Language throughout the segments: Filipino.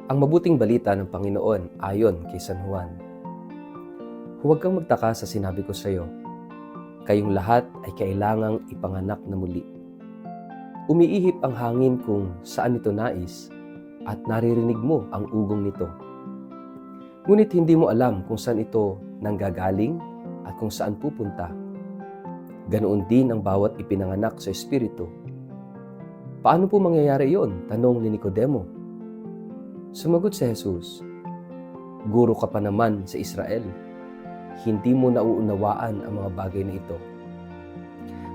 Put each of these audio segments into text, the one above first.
Ang mabuting balita ng Panginoon ayon kay San Juan. Huwag kang magtaka sa sinabi ko sa iyo. Kayong lahat ay kailangang ipanganak na muli. Umiihip ang hangin kung saan ito nais at naririnig mo ang ugong nito. Ngunit hindi mo alam kung saan ito nanggagaling at kung saan pupunta. Ganoon din ang bawat ipinanganak sa Espiritu. Paano po mangyayari iyon? Tanong ni Nicodemo. Sumagot si Jesus, "Guro ka pa naman sa Israel. Hindi mo nauunawaan ang mga bagay na ito.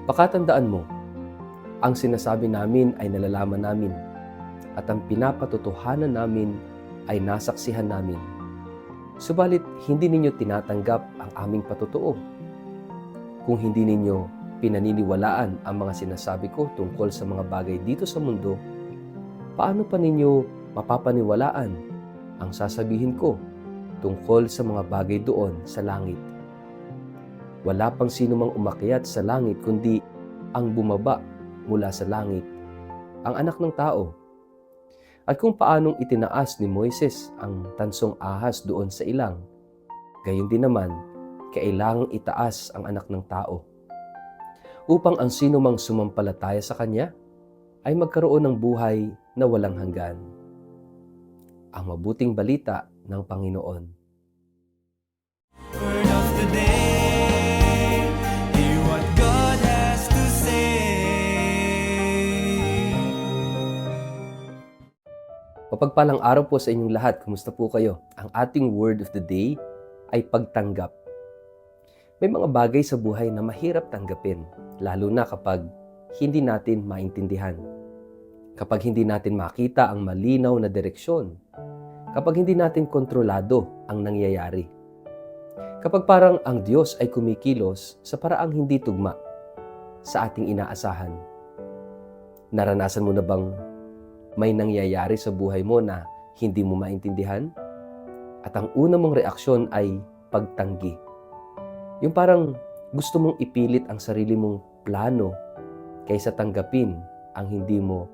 Pakatandaan mo, ang sinasabi namin ay nalalaman namin, at ang pinapatotohanan namin ay nasaksihan namin. Subalit hindi ninyo tinatanggap ang aming patotoo. Kung hindi ninyo pinaniniwalaan ang mga sinasabi ko tungkol sa mga bagay dito sa mundo, paano pa ninyo mapapaniwalaan ang sasabihin ko tungkol sa mga bagay doon sa langit? Wala pang sino mang umakyat sa langit kundi ang bumaba mula sa langit, ang Anak ng Tao. At kung paanong itinaas ni Moises ang tansong ahas doon sa ilang, gayon din naman kailangang itaas ang Anak ng Tao, upang ang sino mang sumampalataya sa Kanya ay magkaroon ng buhay na walang hanggan." Ang mabuting balita ng Panginoon. Word of the day, hear what God has to say. Mapagpalang araw po sa inyong lahat. Kumusta po kayo? Ang ating word of the day ay pagtanggap. May mga bagay sa buhay na mahirap tanggapin, lalo na kapag hindi natin maintindihan. Kapag hindi natin makita ang malinaw na direksyon. Kapag hindi natin kontrolado ang nangyayari. Kapag parang ang Diyos ay kumikilos sa paraang hindi tugma sa ating inaasahan. Naranasan mo na bang may nangyayari sa buhay mo na hindi mo maintindihan? At ang una mong reaksyon ay pagtanggi. Yung parang gusto mong ipilit ang sarili mong plano kaysa tanggapin ang hindi mo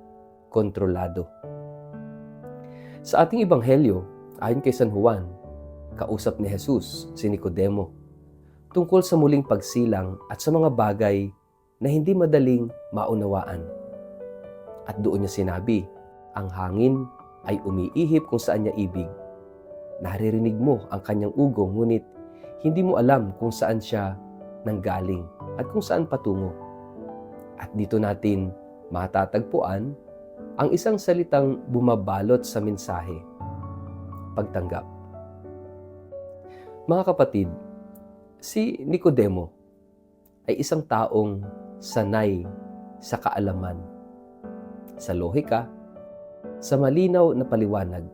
kontrolado. Sa ating ebanghelyo, ayon kay San Juan, kausap ni Jesus si Nicodemo tungkol sa muling pagsilang at sa mga bagay na hindi madaling maunawaan. At doon niya sinabi, ang hangin ay umiihip kung saan niya ibig. Naririnig mo ang kanyang ugong, ngunit hindi mo alam kung saan siya nanggaling at kung saan patungo. At dito natin matatagpuan ang isang salitang bumabalot sa mensahe, pagtanggap. Mga kapatid, si Nicodemo ay isang taong sanay sa kaalaman, sa lohika, sa malinaw na paliwanag.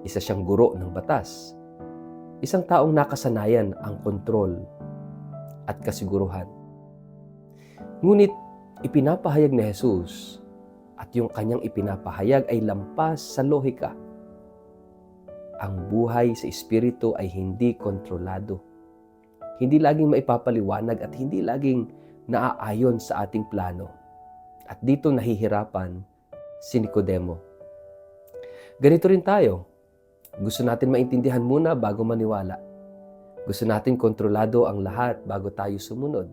Isa siyang guro ng batas, isang taong nakasanayan ang kontrol at kasiguruhan. Ngunit ipinapahayag ni Jesus at yung kanyang ipinapahayag ay lampas sa lohika. Ang buhay sa Espiritu ay hindi kontrolado. Hindi laging maipapaliwanag at hindi laging naaayon sa ating plano. At dito nahihirapan si Nicodemo. Ganito rin tayo. Gusto natin maintindihan muna bago maniwala. Gusto natin kontrolado ang lahat bago tayo sumunod.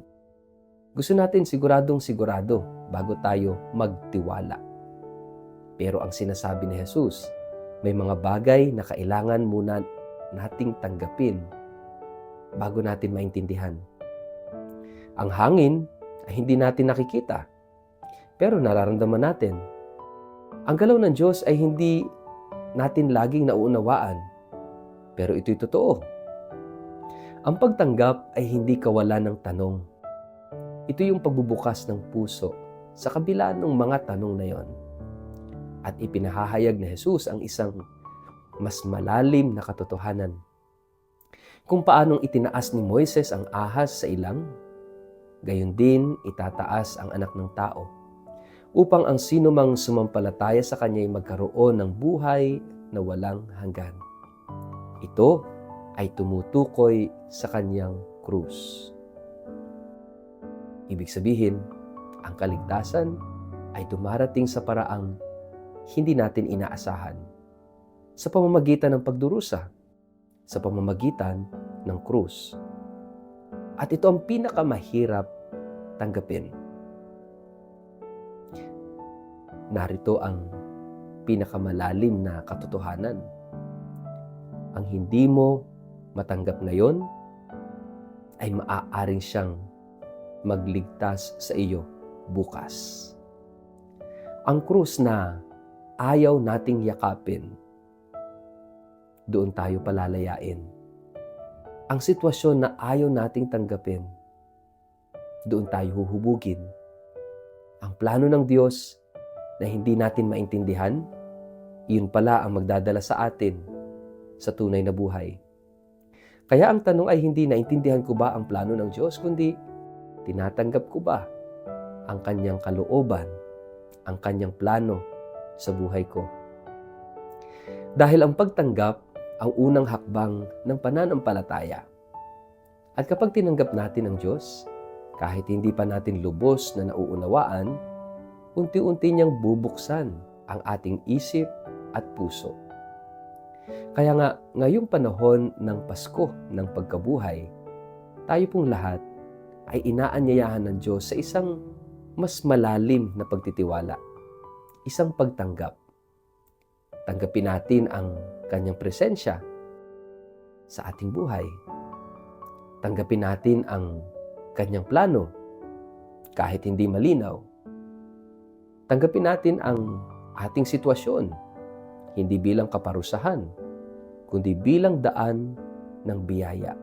Gusto natin siguradong sigurado bago tayo magtiwala. Pero ang sinasabi ni Jesus, may mga bagay na kailangan muna nating tanggapin bago natin maintindihan. Ang hangin ay hindi natin nakikita, pero nararamdaman natin. Ang galaw ng Diyos ay hindi natin laging nauunawaan, pero ito'y totoo. Ang pagtanggap ay hindi kawalan ng tanong. Ito yung pagbubukas ng puso sa kabila ng mga tanong na yon. At ipinahahayag ni Jesus ang isang mas malalim na katotohanan. Kung paanong itinaas ni Moises ang ahas sa ilang, gayon din itataas ang Anak ng Tao, upang ang sino mang sumampalataya sa Kanya ay magkaroon ng buhay na walang hanggan. Ito ay tumutukoy sa Kanyang krus. Ibig sabihin, ang kaligtasan ay dumarating sa paraang hindi natin inaasahan. sa pamamagitan ng pagdurusa, sa pamamagitan ng krus. At ito ang pinakamahirap tanggapin. Narito ang pinakamalalim na katotohanan. Ang hindi mo matanggap ngayon ay maaaring siyang magligtas sa iyo bukas. Ang krus na ayaw nating yakapin, doon tayo palalayain. Ang sitwasyon na ayaw nating tanggapin, doon tayo huhubugin. Ang plano ng Diyos na hindi natin maintindihan, iyon pala ang magdadala sa atin sa tunay na buhay. Kaya ang tanong ay hindi naintindihan ko ba ang plano ng Diyos, kundi tinatanggap ko ba ang kanyang kalooban, ang kanyang plano sa buhay ko. Dahil ang pagtanggap ang unang hakbang ng pananampalataya. At kapag tinanggap natin ang Diyos, kahit hindi pa natin lubos na nauunawaan, unti-unti niyang bubuksan ang ating isip at puso. Kaya nga, ngayong panahon ng Pasko ng pagkabuhay, tayo pong lahat ay inaanyayahan ng Diyos sa isang mas malalim na pagtitiwala, isang pagtanggap. Tanggapin natin ang kanyang presensya sa ating buhay. Tanggapin natin ang kanyang plano kahit hindi malinaw. Tanggapin natin ang ating sitwasyon hindi bilang kaparusahan, kundi bilang daan ng biyaya.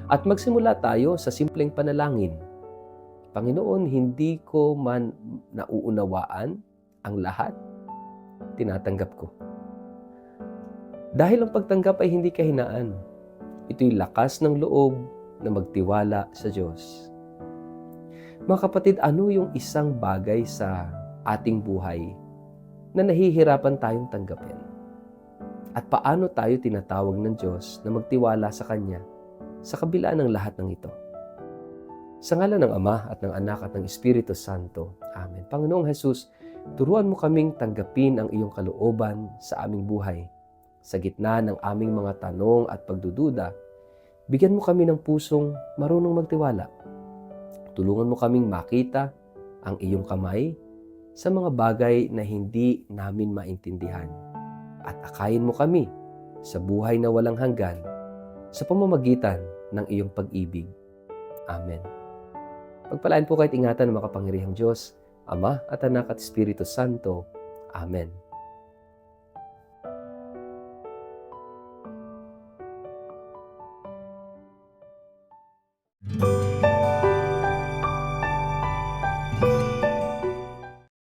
At magsimula tayo sa simpleng panalangin. Panginoon, hindi ko man nauunawaan ang lahat, tinatanggap ko. Dahil ang pagtanggap ay hindi kahinaan. Ito'y lakas ng loob na magtiwala sa Diyos. Mga kapatid, ano yung isang bagay sa ating buhay na nahihirapan tayong tanggapin? At paano tayo tinatawag ng Diyos na magtiwala sa Kanya sa kabila ng lahat ng ito? Sa ngalan ng Ama at ng Anak at ng Espiritu Santo. Amen. Panginoong Jesus, turuan mo kaming tanggapin ang iyong kalooban sa aming buhay. Sa gitna ng aming mga tanong at pagdududa, bigyan mo kami ng pusong marunong magtiwala. Tulungan mo kaming makita ang iyong kamay sa mga bagay na hindi namin maintindihan. At akayin mo kami sa buhay na walang hanggan sa pamamagitan ng iyong pag-ibig. Amen. Pagpalain po kahit ingatan ng makapangyarihang Diyos, Ama at Anak at Espiritu Santo. Amen.